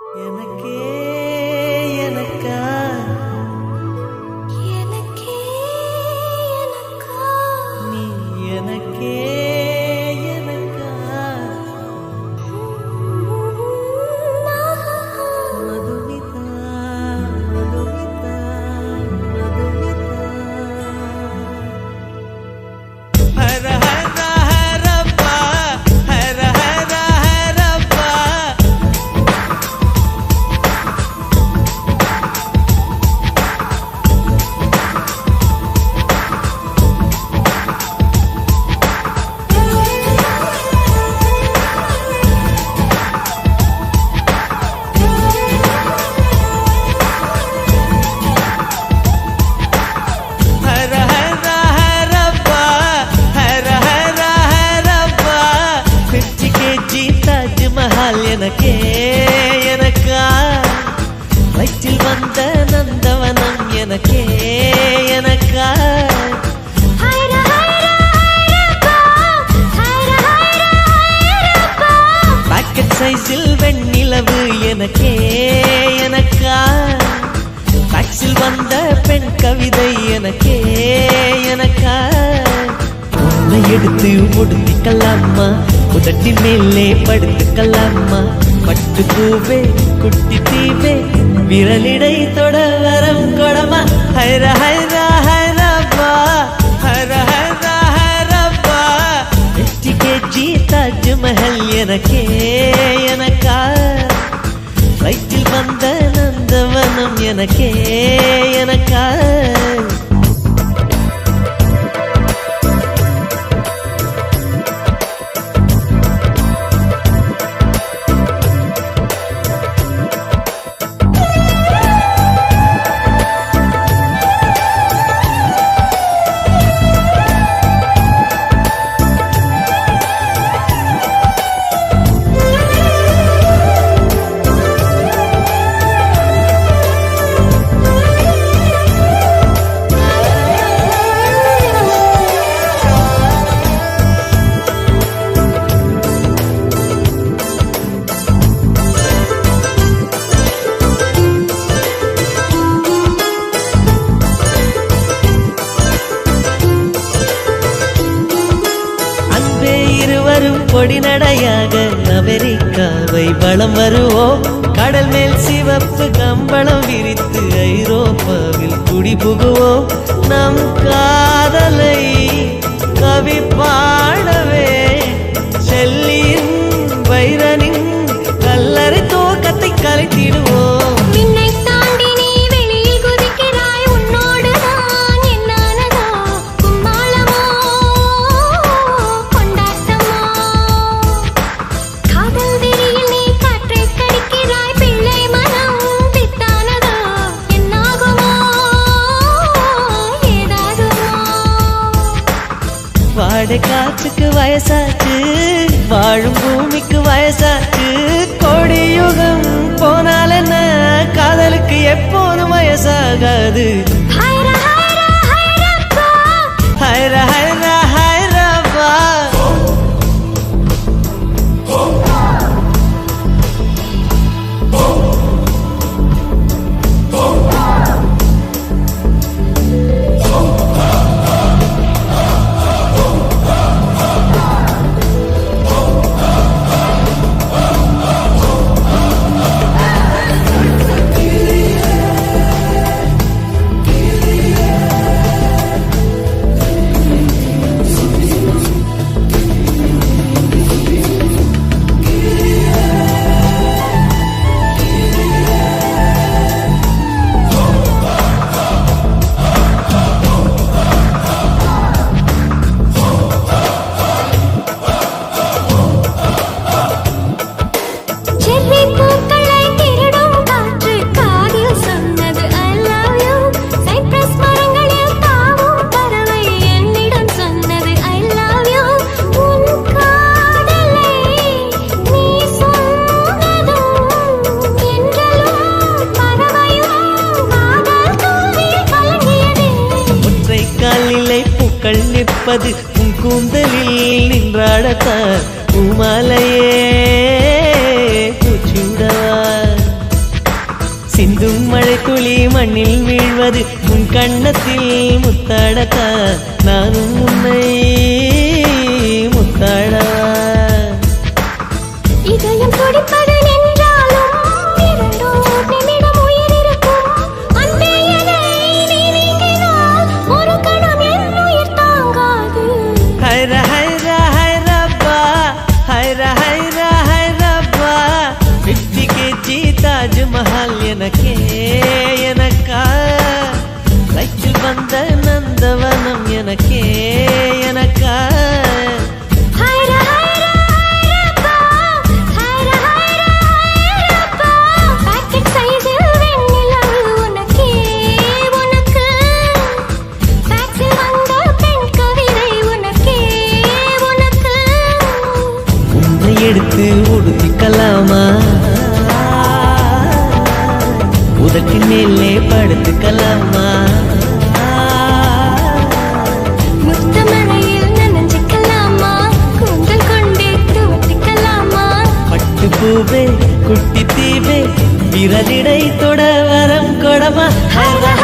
எனக்கே எனக்கா எனக்கே எனக்கா நீ எனக்கே எனக்கா மதுமிதா மதுமிதா மதுமிதா ஹர ஹர ஹரப்பா ஹர ஹர ஹரப்பா ஹர ஹர ஹரப்பா ஹர ஹர ஹரப்பா 50 kg தாஜ்மஹால் எனக்கே எனக்கா வயிற்றில் வந்த நந்தவனம் எனக்கே எனக்கா ஹைர ஹைர ஹைரப்பா ஹைர ஹைர ஹைரப்பா பாக்கெட் சைஸில் வெண்ணிலவு எனக்கே எனக்கா டாக்ஸில் வந்த பெண் கவிதை எனக்கே எனக்கா உன்னை எடுத்து முடித்துக்கலாமா உதட்டின் மேலே படுத்துக்கலாமா பட்டு பூவே குட்டி தீவே விரலிடை தொட வரம் கொடமா ஹைர ஹைர ஹைரப்பா ஹர ஹர ஹரப்பா 50 kg தாஜ்மஹல் எனக்கே எனக்கா வயிற்றில் வந்த நந்தவனம் எனக்கே எனக்கா இருவரும் பொடி நடையாக அமெரிக்காவை வலம் வருவோம் கடல் மேல் சிவப்பு கம்பளம் விரித்து ஐரோப்பாவில் குடிபுகுவோம் நம் காதலை கவி பாடவே செல்லியின் வைரனின் கல்லறை தோக்கத்தை கலைத்திடுவோம் மின்னை தாண்டி நீ வெளியில் குதிக்கிறாய் உன்னோடு நான் என்னானதோ கும்மாளமோ கொண்டாட்டமோ காதல் வெறியில் நீ காற்றை கடிக்கிறாய் பிள்ளை மனம் பித்தானதோ என்னாகுமோ ஏதாகுமோ வாடை காற்றுக்கு வயசாச்சு வாழும் பூமிக்கு வயசாச்சு கோடி யுகம் போனால் என்ன காதலுக்கு எப்போதும் வயசாகாது ஹைர ஹைர ஹைரப்பா ஹைர ஹைர ஹைரப்பா செர்ரி பூக்களை திருடும் காற்று காதில் சொன்னது I love you சைப்ரஸ் மரங்களில் தாவும் பறவை என்னிடம் சொன்னது I love you உன் காதலை நீ சொன்னதும் என்றலும் பறவையும் காதல் தூவில் கலங்கியது ஒற்றை காலிலே பூக்கள் நிற்பது உன் கூந்தலில் நின்றாடத்தான் பூமாலையே பூச்சுடவா மண்ணில் வீழ்வது உன் கண்ணத்தில் முத்தாடத்தா நானும் உன்னை முத்தாடவா இதயம் துடிப்பது நின்றாலும் இரண்டோர் நிமிடம் உயிர் இருக்கும். அன்பே என்னை நீ நீங்கினால் ஒரு கணம் என் உயிர் தாங்காது. ஹைரா ஹைரா ஹைரப்பா ஹைரா ஹைரா ஹைரப்பா 50 kg தாஜ்மஹால் எனக்கே எனக்கா சைக்கிள் வந்த நந்தவனம் எனக்கே எனக்கா ஹைரா ஹைரா ஹைரப்பா, ஹைரா ஹைரா ஹைரப்பா. பாக்கெட் சைஸில் வெண்ணிலவு உனக்கே உனக்கு. ஃபேக்ஸில் வந்த பெண் கவிதை உனக்கே உனக்கு. உன்னை எடுத்து உடுத்திக்கலாமா உதட்டின் மேலே படுத்துக்கலாமா முத்தமழையில் நனைஞ்சிக்கலாமா, கூந்தல் கொண்டே துவட்டிக்கலாமா. பட்டு பூவே குட்டி தீவே விரலிடை தொட வரம் கொடமா ஹைரா